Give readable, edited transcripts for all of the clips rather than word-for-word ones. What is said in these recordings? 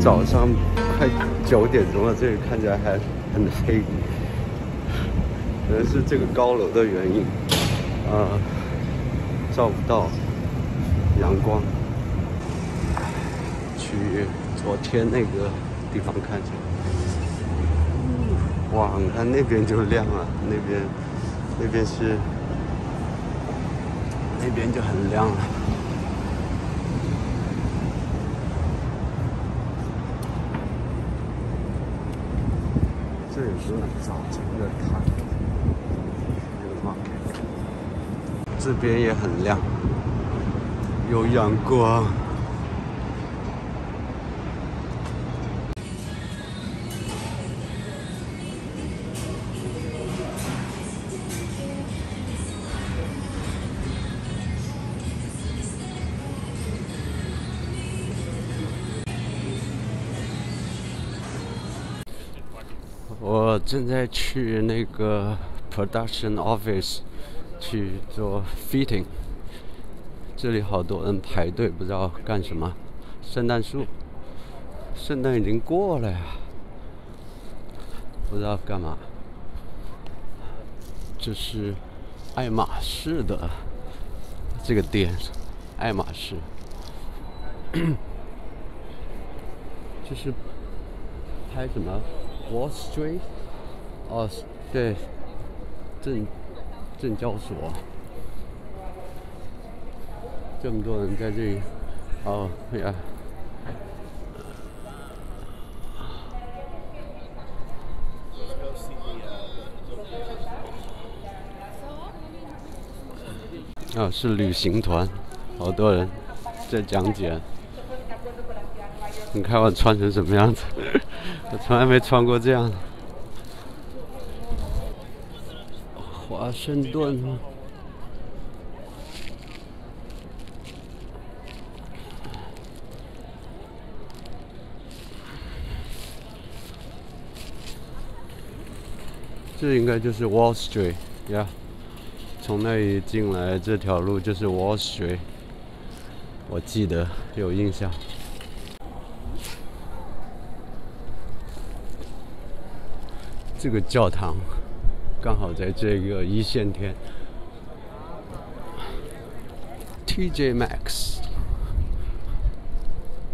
早上快9点钟了，这里看起来还很黑，可能是这个高楼的原因，照不到阳光。去昨天那个地方看去。哇，你看那边就亮了，那边就很亮了。这也是早晨的太阳，这边也很亮，有阳光。我正在去那个 production office 去做 fitting， 这里好多人排队，不知道干什么。圣诞树，圣诞已经过了呀，不知道干嘛。这是爱马仕的这个店，爱马仕，这是拍什么？ Wall Street， 哦，对，证交所，这么多人在这里，哦呀，是旅行团，好多人在讲解。你看我穿成什么样子？我从来没穿过这样。华盛顿吗？这应该就是 Wall Street 呀。从那里进来，这条路就是 Wall Street， 我记得有印象。这个教堂刚好在这个一线天。TJ Maxx，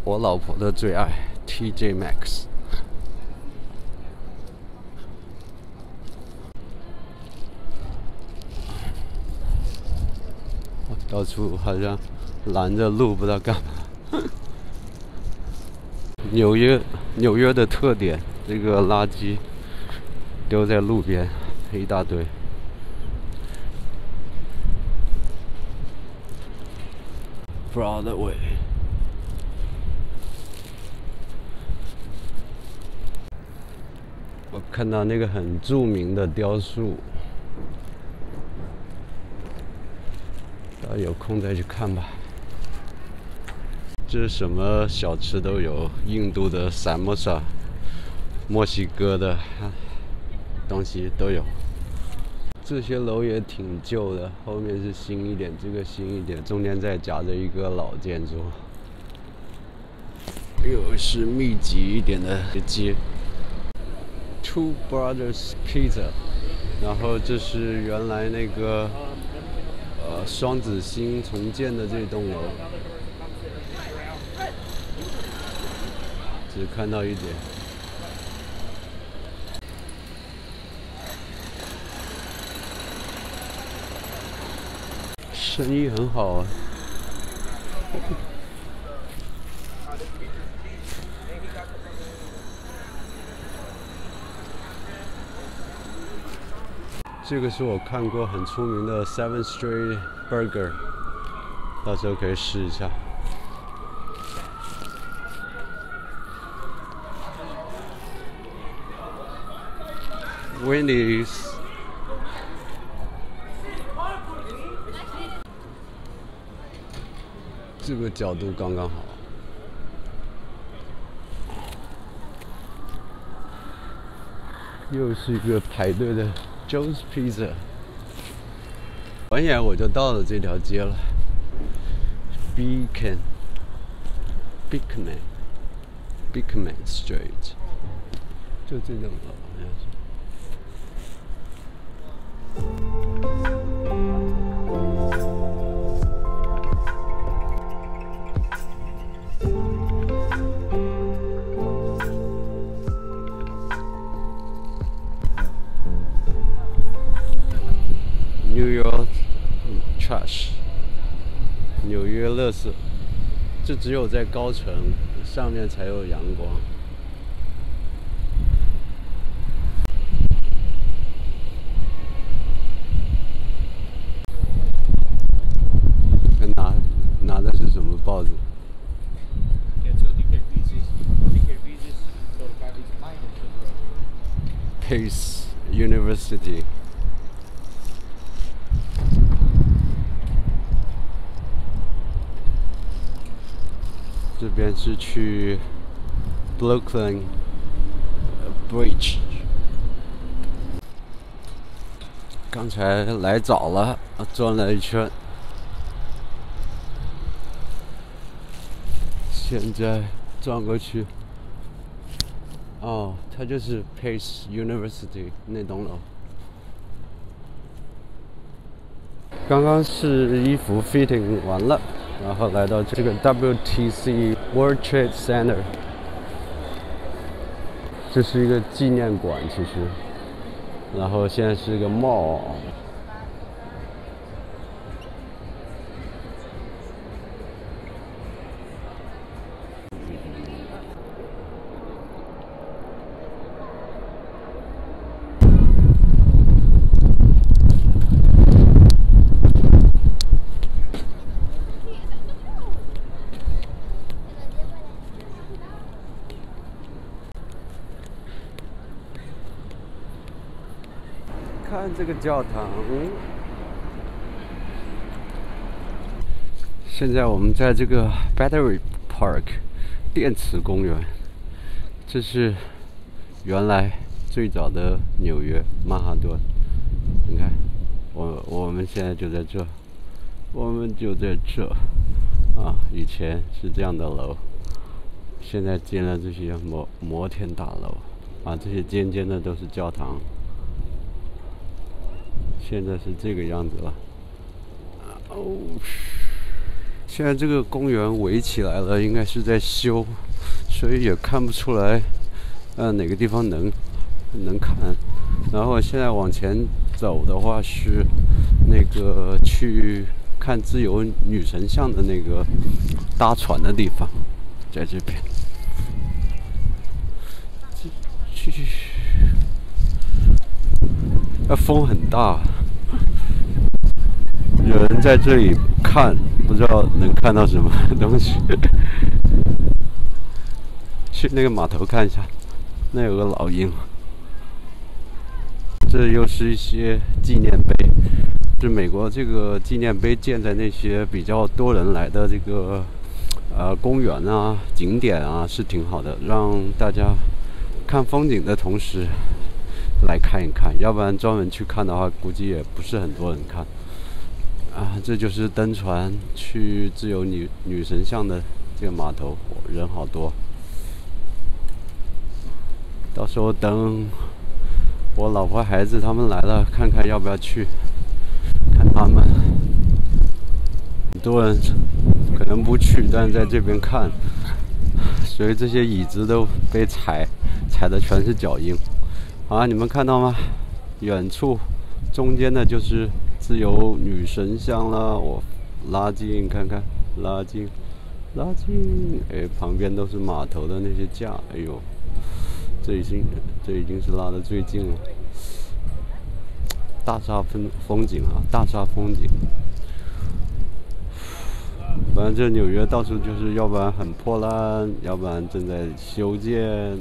我老婆的最爱 TJ Maxx。到处好像拦着路，不知道干嘛。纽约的特点，这个垃圾丢在路边一大堆。Broadway， 我看到那个很著名的雕塑，大家有空再去看吧。这什么小吃都有，印度的samosa，墨西哥的东西都有。这些楼也挺旧的，后面是新一点，这个新一点，中间再夹着一个老建筑。又是密集一点的街 ，Two Brothers Pizza， 然后这是原来那个双子星重建的这栋楼，只看到一点。生意很好啊。这个是我看过很出名的 Seventh Street Burger， 到时候可以试一下。Wendy's， 这个角度刚刚好。又是一个排队的 Joe's Pizza。转眼我就到了这条街了 ，Beacon。Beekman Street， 就这栋楼好像是。New York trash， 纽约垃圾，这只有在高层上面才有阳光。拿的是什么报纸？Pace University。这边是去 Brooklyn Bridge。刚才来早了，转了一圈。现在转过去，哦，它就是 Pace University 那栋楼。刚刚是衣服 fitting 完了，然后来到这个 WTC World Trade Center， 这是一个纪念馆，其实，然后现在是个 mall。看这个教堂。现在我们在这个 Battery Park 电池公园，这是原来最早的纽约曼哈顿。你看，我们现在就在这，我们就在这啊！以前是这样的楼，现在建了这些摩天大楼啊，这些尖尖的都是教堂。现在是这个样子了。哦，现在这个公园围起来了，应该是在修，所以也看不出来，哪个地方能看。然后现在往前走的话是那个去看自由女神像的那个搭船的地方，在这边。风很大，有人在这里看，不知道能看到什么东西。去那个码头看一下，那有个老鹰。这又是一些纪念碑，是美国这个纪念碑建在那些比较多人来的这个公园啊、景点啊，是挺好的，让大家看风景的同时来看一看，要不然专门去看的话，估计也不是很多人看。啊，这就是登船去自由女神像的这个码头，人好多。到时候等我老婆孩子他们来了，看看要不要去看他们。很多人可能不去，但是在这边看，所以这些椅子都被踩的全是脚印。啊，你们看到吗？远处中间的就是自由女神像了。我拉近看看，拉近，哎，旁边都是码头的那些架。哎呦，这已经是拉得最近了。大厦风景啊，大厦风景。反正这纽约到处就是，要不然很破烂，要不然正在修建。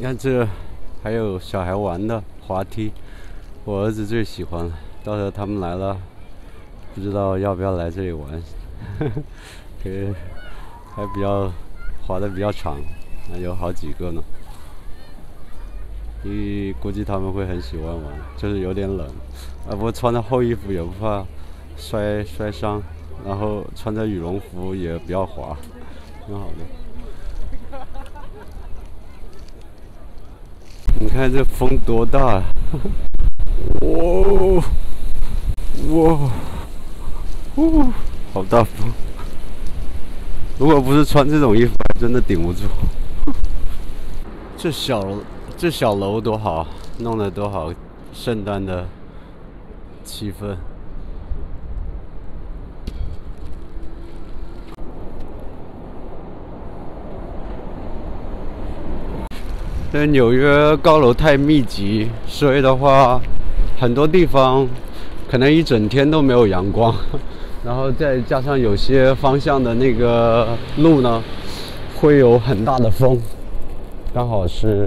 你看这还有小孩玩的滑梯，我儿子最喜欢了。到时候他们来了，不知道要不要来这里玩。可以，还比较滑的比较长，有好几个呢。估计他们会很喜欢玩，就是有点冷，不过穿着厚衣服也不怕摔伤。然后穿着羽绒服也比较滑，挺好的。你看这风多大啊！哇哇呜，好大风！如果不是穿这种衣服，还真的顶不住。这小楼多好，弄得多好，圣诞的气氛。这纽约高楼太密集，所以的话，很多地方可能一整天都没有阳光，然后再加上有些方向的那个路呢，会有很大的风，刚好是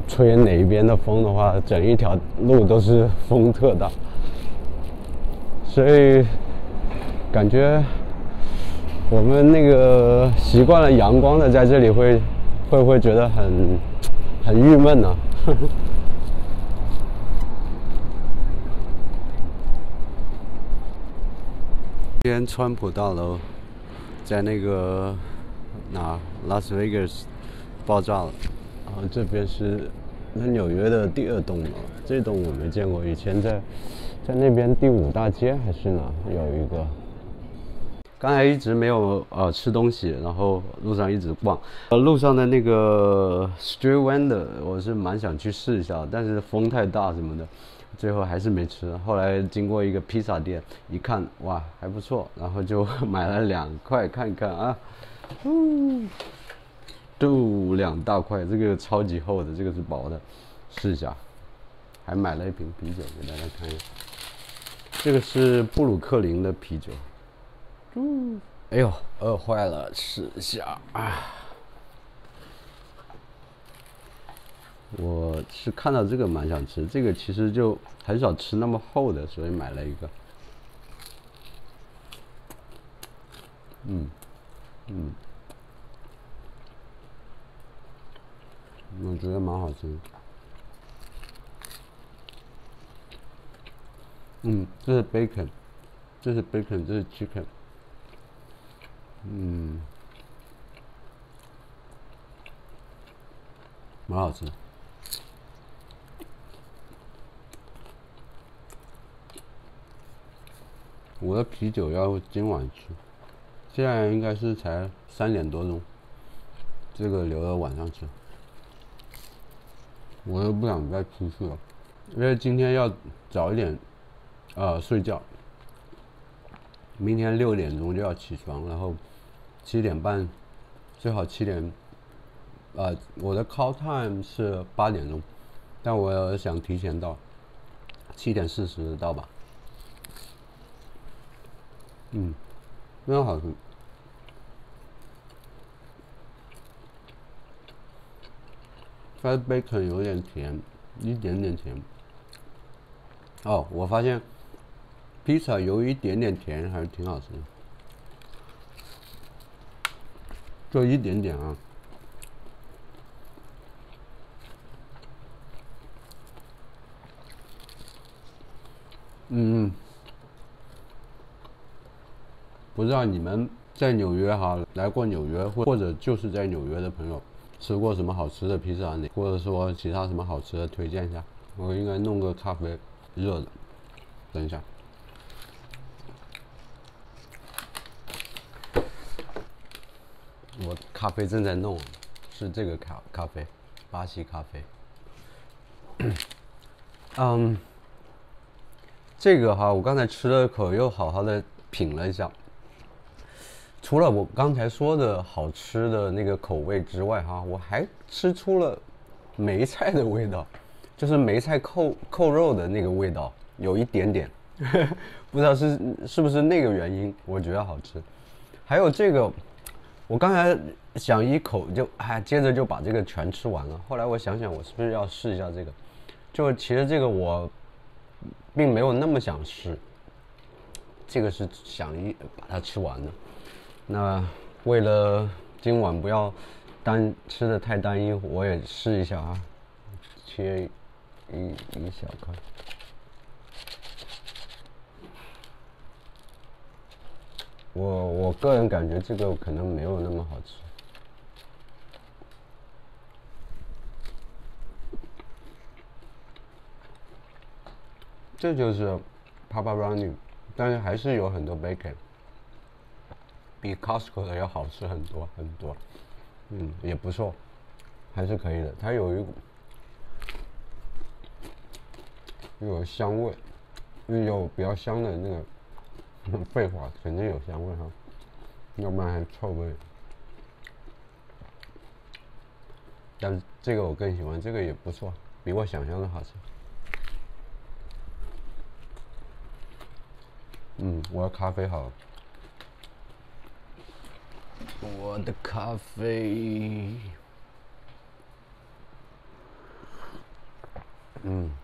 吹哪一边的风的话，整一条路都是风特大，所以感觉我们那个习惯了阳光的，在这里会不会觉得很郁闷呢？今天川普大楼在那个拉斯维加斯爆炸了，然后这边是纽约的第2栋楼，这栋我没见过，以前在那边第5大街还是哪有一个。刚才一直没有吃东西，然后路上一直逛，路上的那个 street vendor 我是蛮想去试一下，但是风太大什么的，最后还是没吃。后来经过一个披萨店，一看哇还不错，然后就买了2块看一看啊，2大块，这个超级厚的，这个是薄的，试一下。还买了一瓶啤酒给大家看一下，这个是布鲁克林的啤酒。哎呦，饿坏了，试一下啊！我是看到这个蛮想吃，这个其实就很少吃那么厚的，所以买了一个。我觉得蛮好吃。这是 bacon， 这是 bacon， 这是 chicken。蛮好吃的。我的啤酒要今晚吃，现在应该是才3点多钟，这个留到晚上吃。我又不想再出去了，因为今天要早一点，睡觉。明天6点钟就要起床，然后7点半，最好7点。我的 call time 是8点钟，但我想提前到，7点40到吧。非常好吃。它的 bacon 有点甜，一点点甜。哦，我发现披萨有一点点甜，还是挺好吃的，就一点点啊。不知道你们在纽约来过纽约，或者就是在纽约的朋友，吃过什么好吃的披萨，或者说其他什么好吃的推荐一下。我应该弄个咖啡热的，等一下。我咖啡正在弄，是这个咖啡，巴西咖啡。这个我刚才吃了口，又好好的品了一下。除了我刚才说的好吃的那个口味之外，我还吃出了梅菜的味道，就是梅菜扣肉的那个味道，有一点点，不知道是不是那个原因，我觉得好吃。还有这个，我刚才想一口就接着就把这个全吃完了。后来我想想，我是不是要试一下这个？就其实这个我并没有那么想试，这个是想把它吃完的。那为了今晚不要吃的太单一，我也试一下啊，切一小块。我个人感觉这个可能没有那么好吃。这就是 Papa Brownie， 但是还是有很多 bacon， 比 Costco 的要好吃很多很多。也不错，还是可以的。它有香味，有比较香的那个。废话，肯定有香味哈，要不然还臭味。但是这个我更喜欢，这个也不错，比我想象的好吃。我的咖啡好了，我的咖啡，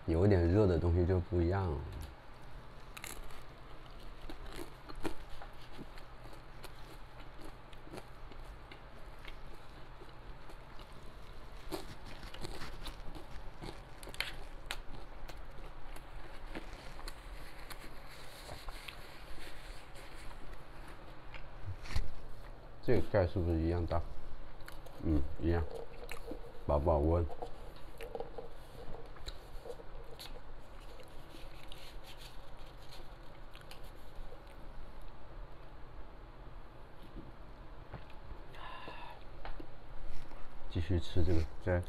有点热的东西就不一样。这个盖是不是一样大？一样，保温。继续吃这个，再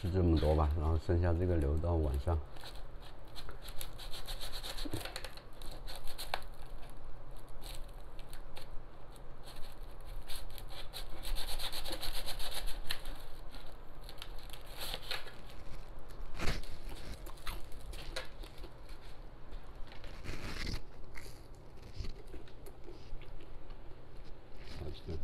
吃这么多吧，然后剩下这个留到晚上。好吃。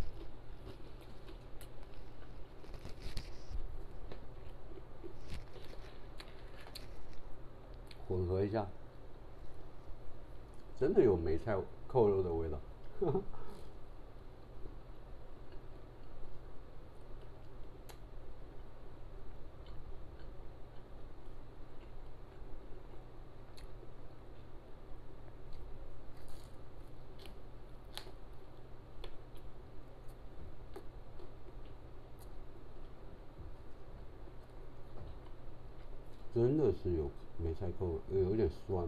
混合一下，真的有梅菜扣肉的味道。真的是有梅菜扣肉，有点酸。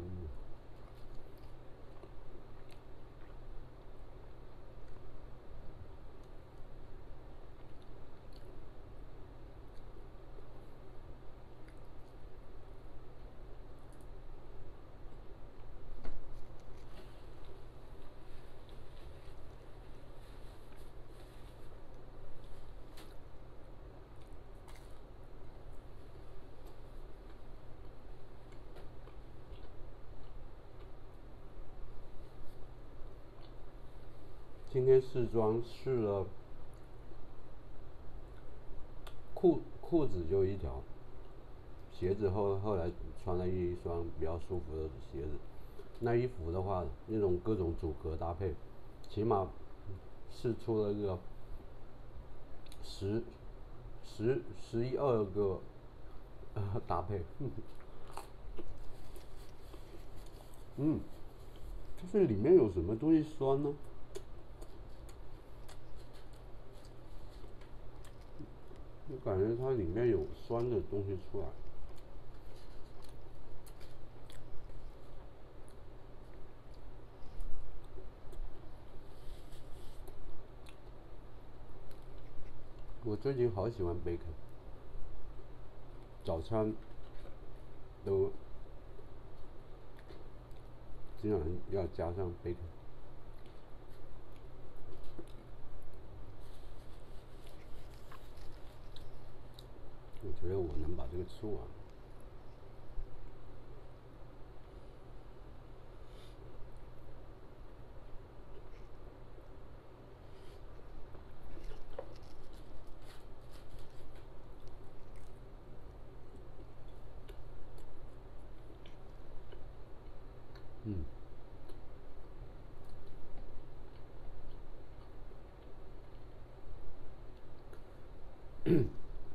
今天试装试了裤子就一条，鞋子后来穿了一双比较舒服的鞋子。那衣服的话，那种各种组合搭配，起码试出了个11、12个搭配。就是里面有什么东西酸呢？我感觉它里面有酸的东西出来。我最近好喜欢 bacon， 早餐都经常要加上 bacon。我觉得我能把这个吃完。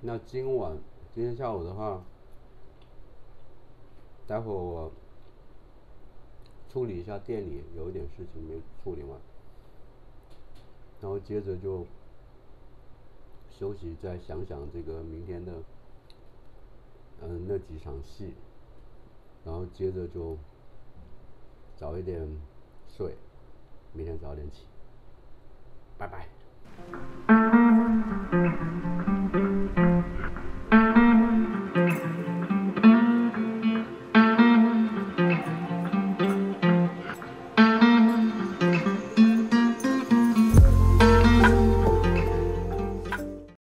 那今天下午的话，待会儿我处理一下店里有一点事情没处理完，然后接着就休息，再想想这个明天的那几场戏，然后接着就早一点睡，明天早点起。拜拜。